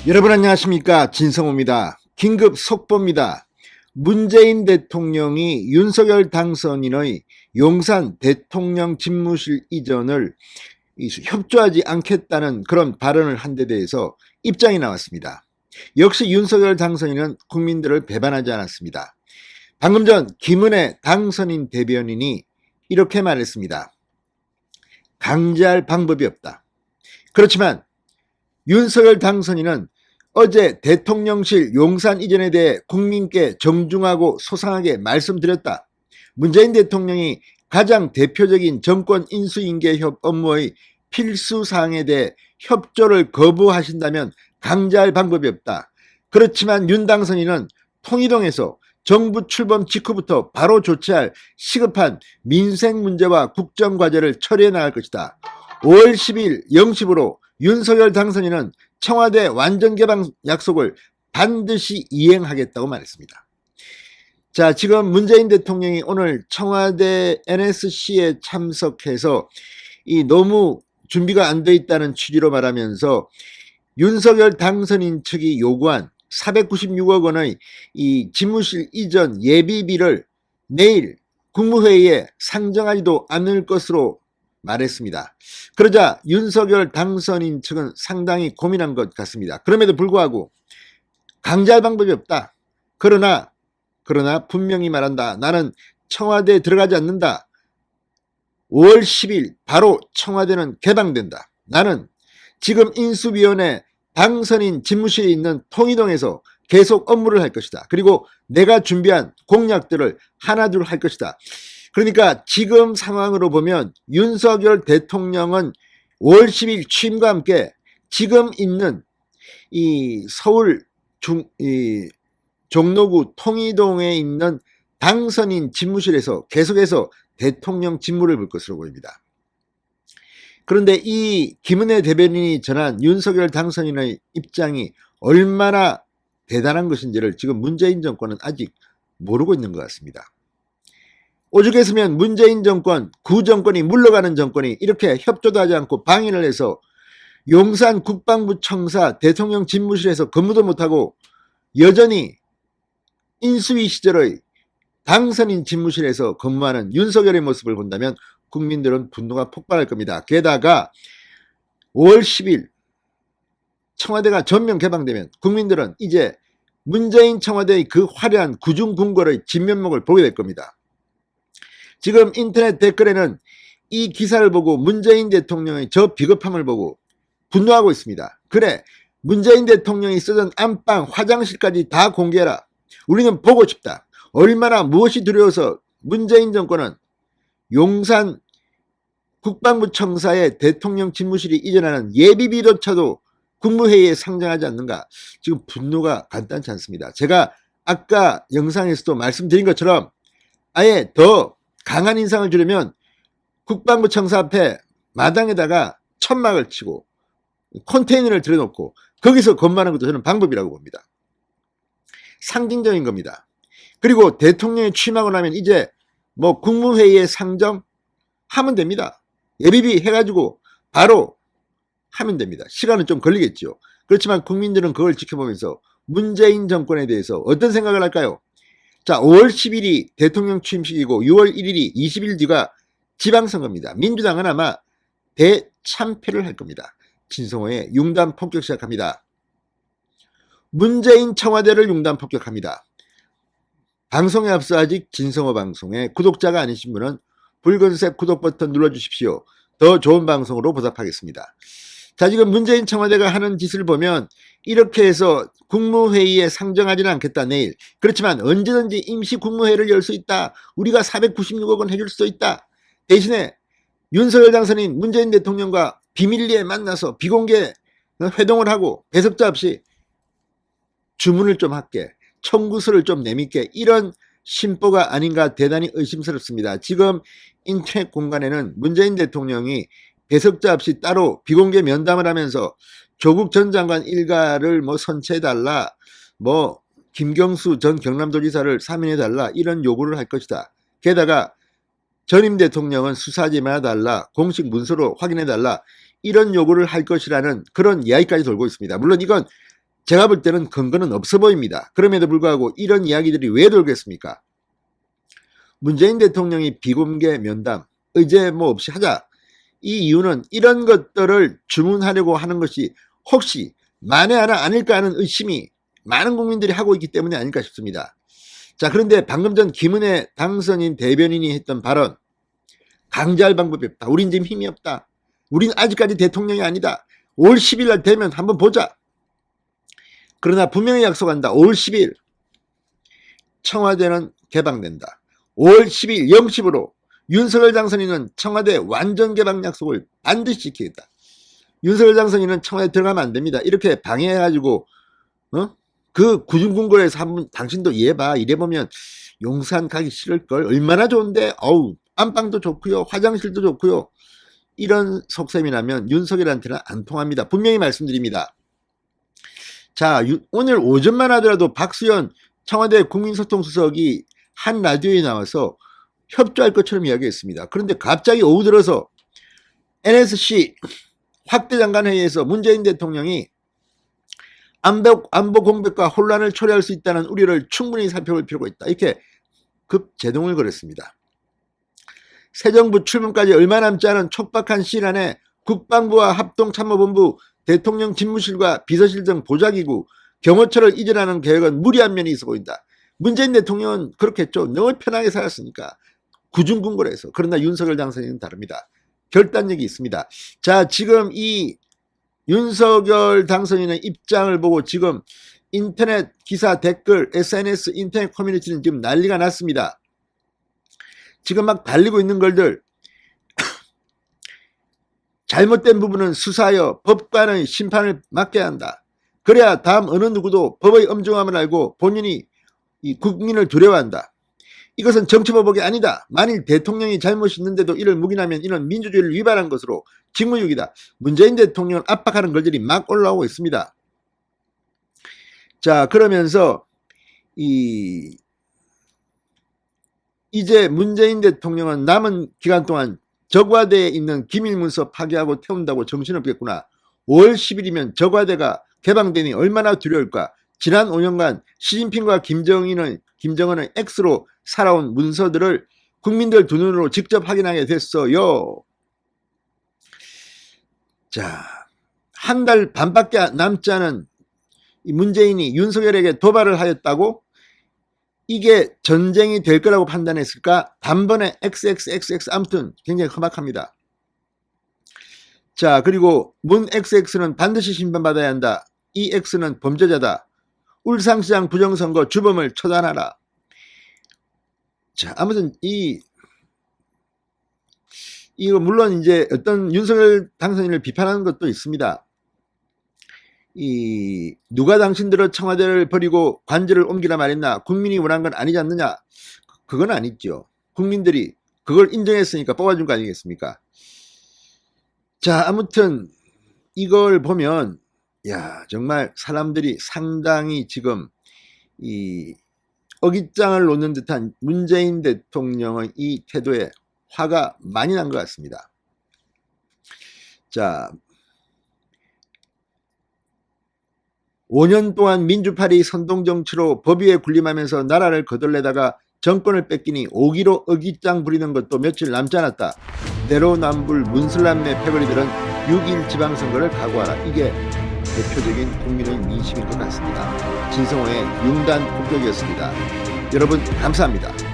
여러분 안녕하십니까, 진성호입니다. 긴급 속보입니다. 문재인 대통령이 윤석열 당선인의 용산 대통령 집무실 이전을 협조하지 않겠다는 그런 발언을 한 데 대해서 입장이 나왔습니다. 역시 윤석열 당선인은 국민들을 배반하지 않았습니다. 방금 전 김은혜 당선인 대변인이 이렇게 말했습니다. 강제할 방법이 없다. 그렇지만 윤석열 당선인은 어제 대통령실 용산 이전에 대해 국민께 정중하고 소상하게 말씀드렸다. 문재인 대통령이 가장 대표적인 정권 인수인계 업무의 필수 사항에 대해 협조를 거부하신다면 강제할 방법이 없다. 그렇지만 윤 당선인은 통이동에서 정부 출범 직후부터 바로 조치할 시급한 민생 문제와 국정과제를 처리해 나갈 것이다. 5월 10일 0시부로 윤석열 당선인은 청와대 완전 개방 약속을 반드시 이행하겠다고 말했습니다. 자, 지금 문재인 대통령이 오늘 청와대 NSC에 참석해서 너무 준비가 안 돼 있다는 취지로 말하면서 윤석열 당선인 측이 요구한 496억 원의 이 집무실 이전 예비비를 내일 국무회의에 상정하지도 않을 것으로 말했습니다. 그러자 윤석열 당선인 측은 상당히 고민한 것 같습니다. 그럼에도 불구하고 강제할 방법이 없다. 그러나 분명히 말한다. 나는 청와대에 들어가지 않는다. 5월 10일 바로 청와대는 개방된다. 나는 지금 인수위원회 당선인 집무실에 있는 통이동에서 계속 업무를 할 것이다. 그리고 내가 준비한 공약들을 하나둘 할 것이다. 그러니까 지금 상황으로 보면 윤석열 대통령은 5월 10일 취임과 함께 지금 있는 이 서울 종로구 통이동에 있는 당선인 집무실에서 계속해서 대통령 직무를 볼 것으로 보입니다. 그런데 이 김은혜 대변인이 전한 윤석열 당선인의 입장이 얼마나 대단한 것인지를 지금 문재인 정권은 아직 모르고 있는 것 같습니다. 오죽했으면 문재인 정권, 구정권이 물러가는 정권이 이렇게 협조도 하지 않고 방해를 해서 용산 국방부 청사 대통령 집무실에서 근무도 못하고 여전히 인수위 시절의 당선인 집무실에서 근무하는 윤석열의 모습을 본다면 국민들은 분노가 폭발할 겁니다. 게다가 5월 10일 청와대가 전면 개방되면 국민들은 이제 문재인 청와대의 그 화려한 구중궁궐의 진면목을 보게 될 겁니다. 지금 인터넷 댓글에는 이 기사를 보고 문재인 대통령의 저 비겁함을 보고 분노하고 있습니다. 그래, 문재인 대통령이 쓰던 안방, 화장실까지 다 공개해라. 우리는 보고 싶다. 얼마나 무엇이 두려워서 문재인 정권은 용산 국방부 청사에 대통령 집무실이 이전하는 예비비조차도 국무회의에 상정하지 않는가. 지금 분노가 간단치 않습니다. 제가 아까 영상에서도 말씀드린 것처럼 아예 더 강한 인상을 주려면 국방부 청사 앞에 마당에다가 천막을 치고 컨테이너를 들여놓고 거기서 건마는 것도 저는 방법이라고 봅니다. 상징적인 겁니다. 그리고 대통령이 취임하고 나면 이제 뭐 국무회의에 상정하면 됩니다. 예비비 해가지고 바로 하면 됩니다. 시간은 좀 걸리겠죠. 그렇지만 국민들은 그걸 지켜보면서 문재인 정권에 대해서 어떤 생각을 할까요? 자, 5월 10일이 대통령 취임식이고 6월 1일이 20일 뒤가 지방선거입니다. 민주당은 아마 대참패를 할 겁니다. 진성호의 융단 폭격 시작합니다. 문재인 청와대를 융단 폭격합니다. 방송에 앞서 아직 진성호 방송에 구독자가 아니신 분은 붉은색 구독 버튼 눌러주십시오. 더 좋은 방송으로 보답하겠습니다. 자, 지금 문재인 청와대가 하는 짓을 보면 이렇게 해서 국무회의에 상정하지는 않겠다 내일. 그렇지만 언제든지 임시 국무회의를 열 수 있다. 우리가 496억 원 해줄 수도 있다. 대신에 윤석열 당선인 문재인 대통령과 비밀리에 만나서 비공개 회동을 하고 배석자 없이 주문을 좀 할게. 청구서를 좀 내밀게. 이런 심보가 아닌가 대단히 의심스럽습니다. 지금 인터넷 공간에는 문재인 대통령이 배석자 없이 따로 비공개 면담을 하면서 조국 전 장관 일가를 뭐 선체해달라, 뭐 김경수 전 경남도지사를 사면해달라 이런 요구를 할 것이다. 게다가 전임 대통령은 수사하지 말아달라, 공식 문서로 확인해달라 이런 요구를 할 것이라는 그런 이야기까지 돌고 있습니다. 물론 이건 제가 볼 때는 근거는 없어 보입니다. 그럼에도 불구하고 이런 이야기들이 왜 돌겠습니까? 문재인 대통령이 비공개 면담, 의제 뭐 없이 하자. 이 이유는 이런 것들을 주문하려고 하는 것이 혹시 만에 하나 아닐까 하는 의심이 많은 국민들이 하고 있기 때문에 아닐까 싶습니다. 자, 그런데 방금 전 김은혜 당선인 대변인이 했던 발언, 강제할 방법이 없다. 우린 지금 힘이 없다. 우린 아직까지 대통령이 아니다. 5월 10일 날 되면 한번 보자. 그러나 분명히 약속한다. 5월 10일 청와대는 개방된다. 5월 10일 0시부로 윤석열 당선인은 청와대 완전 개방 약속을 반드시 지키겠다. 윤석열 당선인은 청와대 들어가면 안 됩니다. 이렇게 방해해가지고 그 구중궁궐에서 한번 당신도 이해봐. 이래보면 용산 가기 싫을걸. 얼마나 좋은데. 어우, 안방도 좋고요. 화장실도 좋고요. 이런 속셈이라면 윤석열한테는 안 통합니다. 분명히 말씀드립니다. 자, 오늘 오전만 하더라도 박수현 청와대 국민소통수석이 한 라디오에 나와서 협조할 것처럼 이야기했습니다. 그런데 갑자기 오후 들어서 NSC 확대장관회의에서 문재인 대통령이 안보 공백과 혼란을 초래할 수 있다는 우려를 충분히 살펴볼 필요가 있다. 이렇게 급제동을 걸었습니다. 새 정부 출범까지 얼마 남지 않은 촉박한 시일 안에 국방부와 합동참모본부, 대통령 집무실과 비서실 등 보좌기구, 경호처를 이전하는 계획은 무리한 면이 있어 보인다. 문재인 대통령은 그렇겠죠. 너무 편하게 살았으니까. 구중궁궐에서. 그러나 윤석열 당선인은 다릅니다. 결단력이 있습니다. 자, 지금 이 윤석열 당선인의 입장을 보고 지금 인터넷 기사 댓글, SNS 인터넷 커뮤니티는 지금 난리가 났습니다. 지금 막 달리고 있는 걸들 잘못된 부분은 수사하여 법관의 심판을 맡게 한다. 그래야 다음 어느 누구도 법의 엄중함을 알고 본인이 이 국민을 두려워한다. 이것은 정치보복이 아니다. 만일 대통령이 잘못이 있는데도 이를 묵인하면 이는 민주주의를 위반한 것으로 직무유기다. 문재인 대통령을 압박하는 글들이 막 올라오고 있습니다. 자, 그러면서 이제 문재인 대통령은 남은 기간 동안 적화대에 있는 기밀문서 파괴하고 태운다고 정신없겠구나. 5월 10일이면 적화대가 개방되니 얼마나 두려울까. 지난 5년간 시진핑과 김정은의 X로 살아온 문서들을 국민들 두 눈으로 직접 확인하게 됐어요. 자, 한 달 반밖에 남지 않은 문재인이 윤석열에게 도발을 하였다고? 이게 전쟁이 될 거라고 판단했을까? 단번에 XXXX 아무튼 굉장히 험악합니다. 자, 그리고 문 XX는 반드시 심판받아야 한다. 이 X는 범죄자다. 울산시장 부정선거 주범을 처단하라. 자, 아무튼 이거 물론 이제 어떤 윤석열 당선인을 비판하는 것도 있습니다. 누가 당신들의 청와대를 버리고 관제를 옮기라 말했나? 국민이 원한 건 아니지 않느냐? 그건 아니죠. 국민들이 그걸 인정했으니까 뽑아준 거 아니겠습니까? 자, 아무튼 이걸 보면 야, 정말 사람들이 상당히 지금 어깃장을 놓는 듯한 문재인 대통령의 이 태도에 화가 많이 난 것 같습니다. 자, 5년 동안 민주파리 선동정치로 법 위에 군림하면서 나라를 거덜내다가 정권을 뺏기니 5기로 어깃장 부리는 것도 며칠 남지 않았다. 내로남불 문슬람의 패거리들은 6.1 지방선거를 각오하라. 이게 대표적인 국민의 민심인 것 같습니다. 진성호의 융단 폭격이었습니다. 여러분 감사합니다.